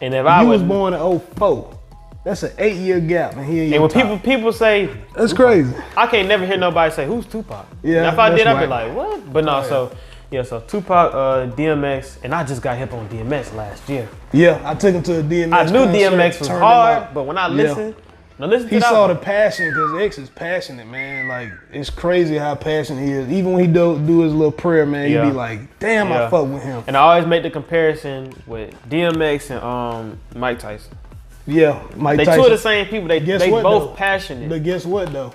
And if I He was was born in '04. That's an 8-year gap, and he in and your when top. people say That's crazy. I can't never hear nobody say who's Tupac. Yeah, And if I that's did, I'd be right. like what? But no, so Tupac, DMX, and I just got hip on DMX last year. Yeah, I took him to a DMX. I knew concert, DMX was turned him hard, out. but when I Yeah. listened, to He that saw one, the passion because X is passionate, man. Like it's crazy how passionate he is. Even when he do his little prayer, man, you Yeah. be like, damn, I Yeah. fuck with him. and I always make the comparison with DMX and Mike Tyson. Yeah, Mike They Tyson. two of the same people. They Guess they what, both though? passionate, But guess what though?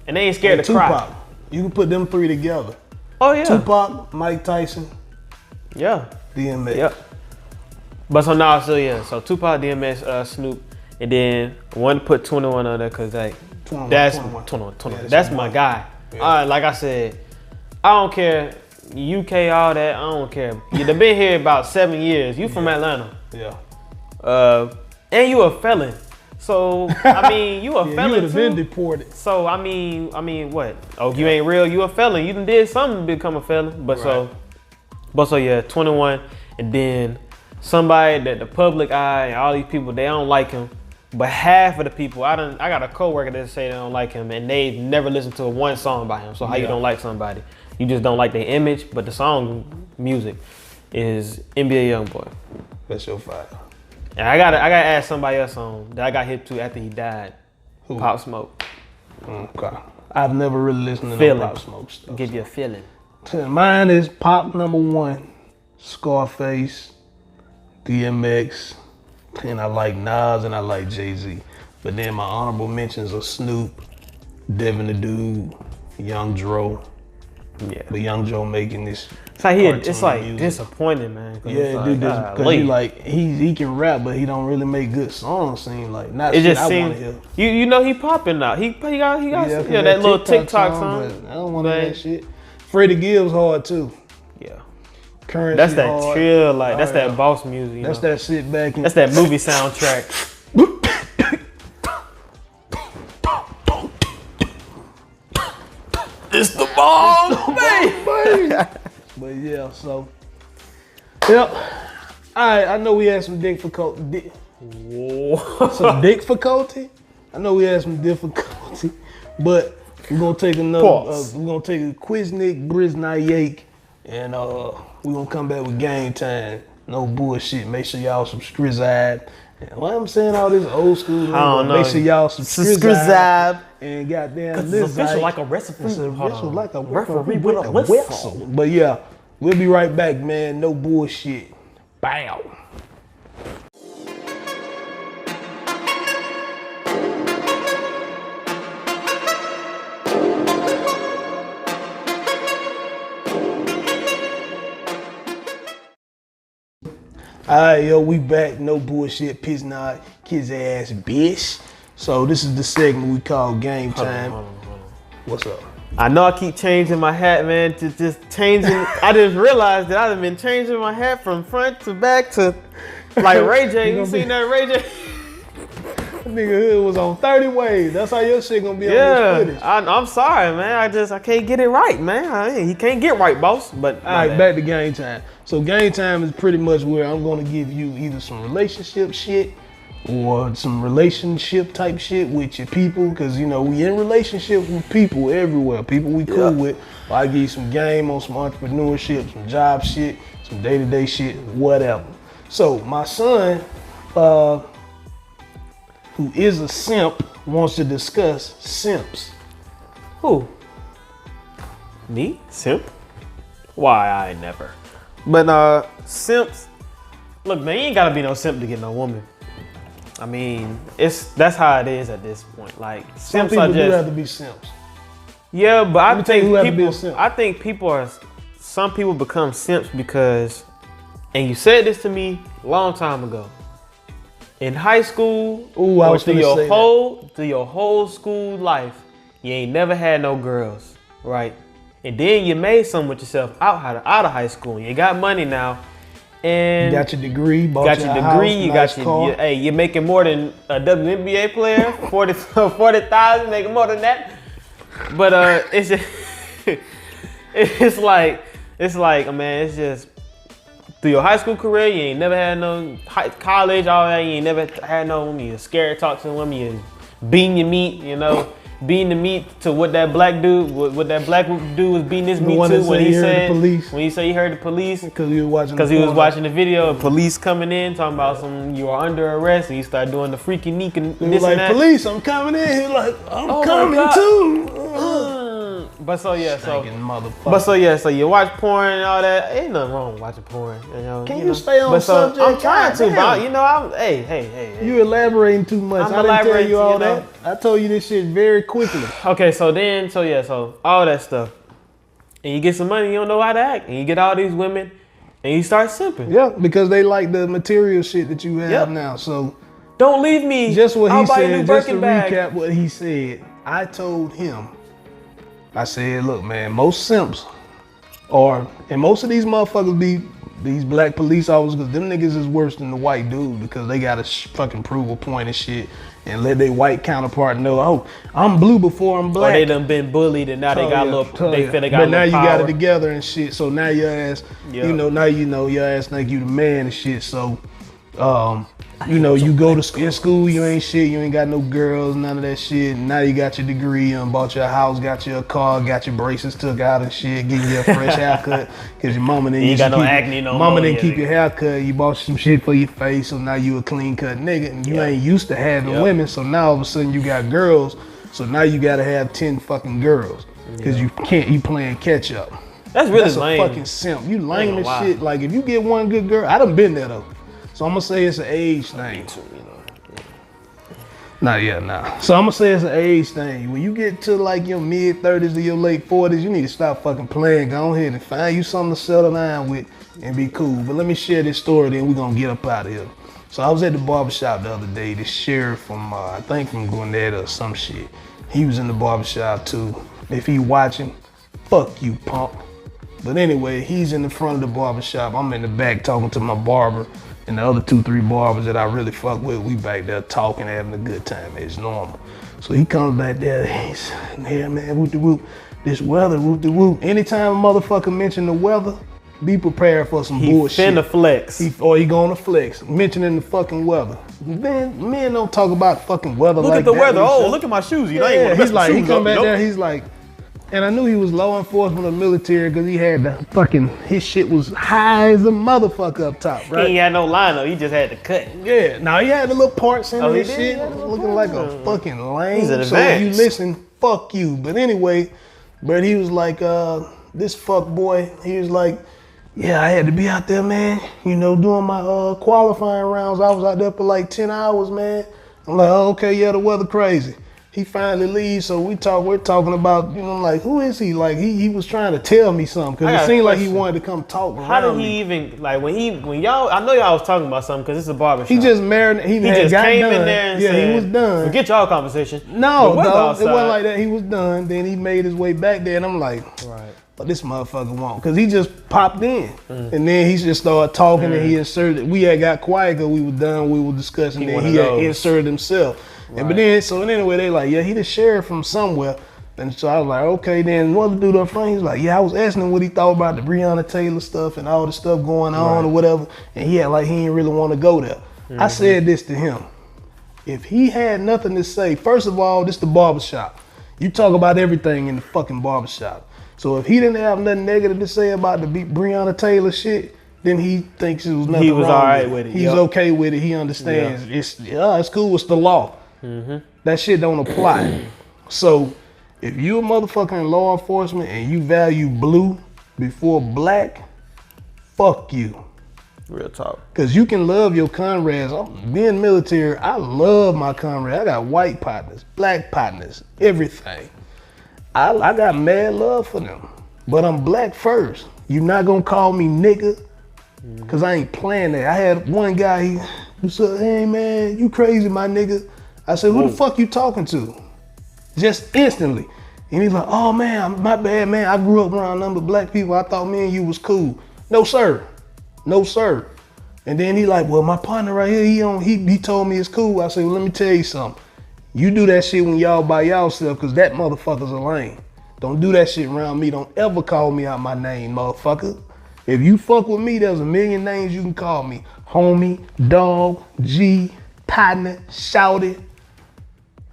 and they ain't scared to Tupac. cry. You can put them 3 together. Oh yeah, Tupac, Mike Tyson, yeah. DMX. Yep. But so now, so Tupac, DMX, Snoop, and then I wanted to put 21 on there because like 21, that's 21. 21. Yeah, That's your my boy. guy. Yeah. All right, like I said, I don't care UK all that. I don't care. You've been here about 7 years. You from Atlanta, Yeah. and you a felon. So I mean, you a Yeah, you felon would have been too. deported. So I mean, what? Oh, you ain't real. You a felon. You done did something to become a felon. But so yeah, 21, and then somebody that the public eye and all these people they don't like him. But half of the people, I got a coworker that say they don't like him, and they never listened to one song by him. So how you don't like somebody? You just don't like their image, but the song music is NBA YoungBoy. That's your 5. And I gotta ask somebody else on that I got hit to after he died. Who? Pop Smoke. Okay. I've never really listened to Feeling. no Pop Smoke stuff. Give you a feeling. Mine is Pop number 1, Scarface, DMX, and I like Nas and I like Jay-Z. But then my honorable mentions are Snoop, Devin the Dude, Young Dro. Yeah. But Young Joe making this. It's like it's cartoon like music. disappointing, man. 'Cause Yeah, it's like, dude, because golly. he like he can rap, but he don't really make good songs. Seem like not It shit just I want to seems hear. you know he popping now. He got Yeah, that little TikTok song. but I don't want to hear But- that shit. Freddie Gibbs hard too. Yeah. Currency That's that hard. chill, like that's Oh, that yeah. boss music. You That's know? that sit back and That's that movie soundtrack. It's the bomb, man. But yeah, so yep. Alright, I know we had some difficulty. Some difficulty? I know we had some difficulty, but we're gonna take another Pause. we're gonna take a Quiznik Briznayak and we're gonna come back with game time. No bullshit. Make sure y'all subscribe. And why I'm saying all this old school, I don't know. make sure y'all subscribe. Subscribe. And goddamn, It's this official like a recipe. It's Hold official on. like a Referee referee with a with a whistle. whistle. But yeah, we'll be right back, man. No bullshit. Bow. Alright, yo, we back. No bullshit, piss not, kids ass bitch. So this is the segment we call Game Time. Hold on. What's up? I know I keep changing my hat, man. To just changing. I just realized that I've been changing my hat from front to back to like Ray J. You seen that Ray J? Nigga Hood was on 30 ways. That's how your shit gonna be on this footage. I'm sorry, man. I can't get it right, man. He can't get right, boss. But all right, back to Game Time. So Game Time is pretty much where I'm gonna give you either some relationship shit or some relationship type shit with your people, because you know we in relationships with people everywhere, people we cool with. Or I give you some game on some entrepreneurship, some job shit, some day-to-day shit, whatever. So my son, who is a simp, wants to discuss simps. Who? Me? Simp? Why, I ain't never. But simps, look, man, you ain't gotta be no simp to get no woman. I mean, that's how it is at this point. Like, Some simps are people just, do have to be simps. yeah, but Let me tell you who have to be a simp. I think some people become simps because, and you said this to me a long time ago. In high school, Ooh, I or was through finna say your whole school life, you ain't never had no girls, right? And then you made some with yourself out of high school. You got money now, and You got your degree, bought got your your house, degree. You nice got car. hey, you're making more than a WNBA player, 40,000, making more than that. But it's just, it's like man, it's just. Through your high school career, you ain't never had no college, all that. You ain't never had no woman. You're scared to talk to women. You're beating your meat, you know, beating the meat to what that black dude, what that black dude was beating his meat to when he said he heard the police because he was watching the video of police coming in talking about you are under arrest, and he started doing the freaky neek and He this was like, and that. police, I'm coming in. He was like, I'm Oh my coming God. too. But so Stinking motherfucker. so you watch porn and all that. Ain't nothing wrong with watching porn. You know, Can you stay on but so subject? I'm trying to, Goddamn. but you know, hey. You elaborating too much. I'm I didn't tell elaborating, you all you know. that. I told you this shit very quickly. Okay, so all that stuff, and you get some money, you don't know how to act, and you get all these women, and you start simping. Yeah, because they like the material shit that you have Yep. now. So Don't leave me. just what I'll he buy you a said, new just to Birkin bag. recap what he said, I told him, I said, look, man, most simps and most of these motherfuckers be these black police officers, because them niggas is worse than the white dude, because they gotta fucking prove a point and shit and let their white counterpart know, oh, I'm blue before I'm black. Or they done been bullied and now they got a little, they feel they got a But now little you power. got it together and shit. So now your ass, Yeah. you know, now you know your ass think you the man and shit. So, you know, you go to school, you ain't shit, you ain't got no girls, none of that shit. Now you got your degree, you bought your house, got your car, got your braces took out and shit, getting you a fresh haircut, cause your mama didn't You used got to no keep- acne no Mama more, didn't yeah, keep nigga. your hair cut, you bought some shit for your face, so now you a clean cut nigga, and you ain't used to having Yep. women, so now all of a sudden you got girls, so now you gotta have 10 fucking girls, cause you playing catch up. That's really That's lame. a fucking simp. You lame gonna as lie. shit. Like if you get one good girl, I done been there though. So I'm gonna say it's an age thing. Nah. So I'm gonna say it's an age thing. When you get to like your mid 30s to your late 40s, you need to stop fucking playing. Go ahead and find you something to settle down with and be cool. But let me share this story, then we're gonna get up out of here. So I was at the barbershop the other day. The sheriff from, I think from Gwinnett or some shit. He was in the barbershop too. If he watching, fuck you, punk. But anyway, he's in the front of the barbershop. I'm in the back talking to my barber and the other 2-3 barbers that I really fuck with. We back there talking, having a good time as normal. So he comes back there, he's, yeah man, whoop de whoop. This weather, whoop de whoop. Anytime a motherfucker mention the weather, be prepared for some He bullshit. finna flex. He gonna flex, mentioning the fucking weather. Men don't talk about fucking weather Look like at the that weather. with each Oh, other. look at my shoes. You know, I ain't Yeah, wanna he's mess my like, he shoes come up, back you know? there, he's like, and I knew he was law enforcement or military because he had the fucking, his shit was high as a motherfucker up top, He right? ain't had no line though. He just had to cut. Yeah, now he had the little parts in Oh, he his did? shit, He had the little looking like parts. a fucking lame. He's an So if you advance. listen, fuck you. But anyway, but he was like, this fuck boy, he was like, yeah, I had to be out there, man. You know, doing my qualifying rounds. I was out there for like 10 hours, man. I'm like, oh, okay, yeah, the weather crazy. He finally leaves, so we're talking about, you know, like, who is he? Like, he was trying to tell me something, because it seemed like he wanted to come talk around. How did he even, like, when y'all, I know y'all was talking about something, because it's a barbershop. He just married, he just came in there and said, he was done. Forget y'all conversation. No, dog, it wasn't like that. He was done. Then he made his way back there, and I'm like, right. What this motherfucker want? Because he just popped in, and then he just started talking, and he inserted. We had got quiet because we were done. We were discussing, and he had inserted himself. Right. And but then, so anyway, they like, yeah, he the sheriff from somewhere. And so I was like, okay, then what the dude up front? He was like, yeah, I was asking him what he thought about the Breonna Taylor stuff and all the stuff going on or whatever. And he had like, he didn't really want to go there. I said this to him. If he had nothing to say, first of all, this the barbershop. You talk about everything in the fucking barbershop. So if he didn't have nothing negative to say about the Breonna Taylor shit, then he thinks it was nothing wrong. He was all right with it. He's okay with it. He understands. It's cool. It's the law. That shit don't apply. So if you a motherfucker in law enforcement and you value blue before black, fuck you. Real talk. Cause you can love your comrades. Being military, I love my comrades. I got white partners, black partners, everything. I got mad love for them. But I'm black first. You're not gonna call me nigga, cause I ain't playing that. I had one guy, who said, hey man, you crazy, my nigga. I said, who the fuck you talking to? Just instantly. And he's like, oh man, my bad, man. I grew up around a number of black people. I thought me and you was cool. No, sir. No, sir. And then he like, well, my partner right here, he told me it's cool. I said, well, let me tell you something. You do that shit when y'all by yourself, because that motherfucker's a lame. Don't do that shit around me. Don't ever call me out my name, motherfucker. If you fuck with me, there's a million names you can call me. Homie, dog, G, partner, shouted,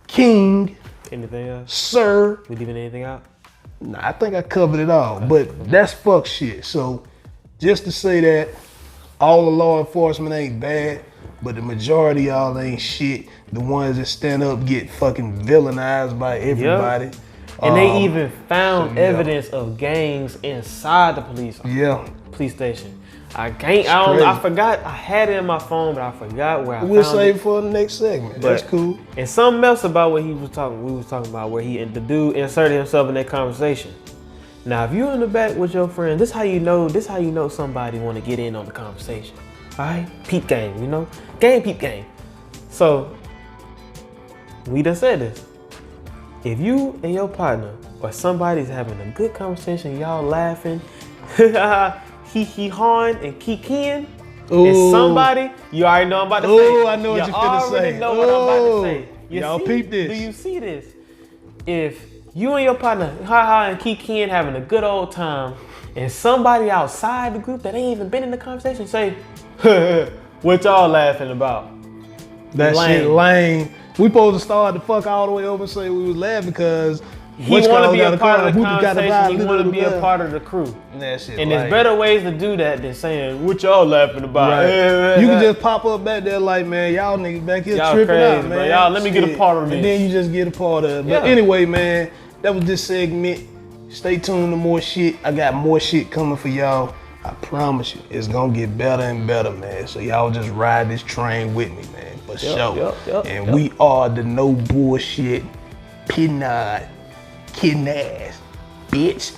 king. Anything else? Sir. We leaving anything out? Nah, I think I covered it all, but that's fuck shit. So just to say that all the law enforcement ain't bad, but the majority of y'all ain't shit. The ones that stand up get fucking villainized by everybody. Yep. And they even found evidence of gangs inside the police station. I forgot, I had it in my phone, but I forgot where I found it. We'll save it for the next segment. That's cool. And something else about what we was talking about, where the dude inserted himself in that conversation. Now, if you're in the back with your friend, this how you know somebody want to get in on the conversation. All right? Peep game, you know? Game, peep game. So, we done said this. If you and your partner or somebody's having a good conversation, y'all laughing, hee-hee-hawing and kikiing, and somebody, you already know I'm about to say. Oh, I know what you're finna say. You already know what I'm about to say. Y'all peep this. Do you see this? If you and your partner, ha-ha and kikiing, having a good old time, and somebody outside the group that ain't even been in the conversation say, what y'all laughing about? That shit lame. We supposed to start the fuck all the way over and say we was laughing because he want to be a part of the conversation. He want to be a part of the crew. That shit and there's better ways to do that than saying, what y'all laughing about? Right. You can just pop up back there like, man, y'all niggas back here tripping crazy, out, man. Bro. Y'all, let me get a part of this. And then you just get a part of it. But anyway, man, that was this segment. Stay tuned to more shit. I got more shit coming for y'all. I promise you, it's gonna get better and better, man. So y'all just ride this train with me, man, for sure. And we are the no bullshit, pinard, kidney ass, bitch.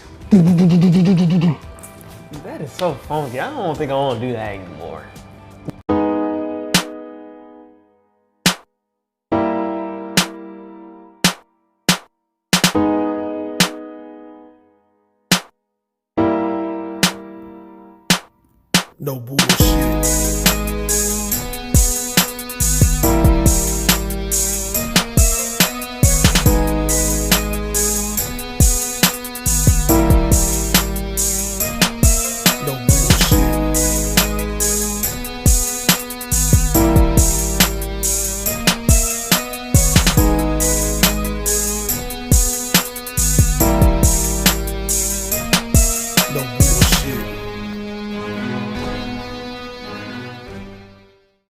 That is so funky. I don't think I want to do that anymore. No bullshit.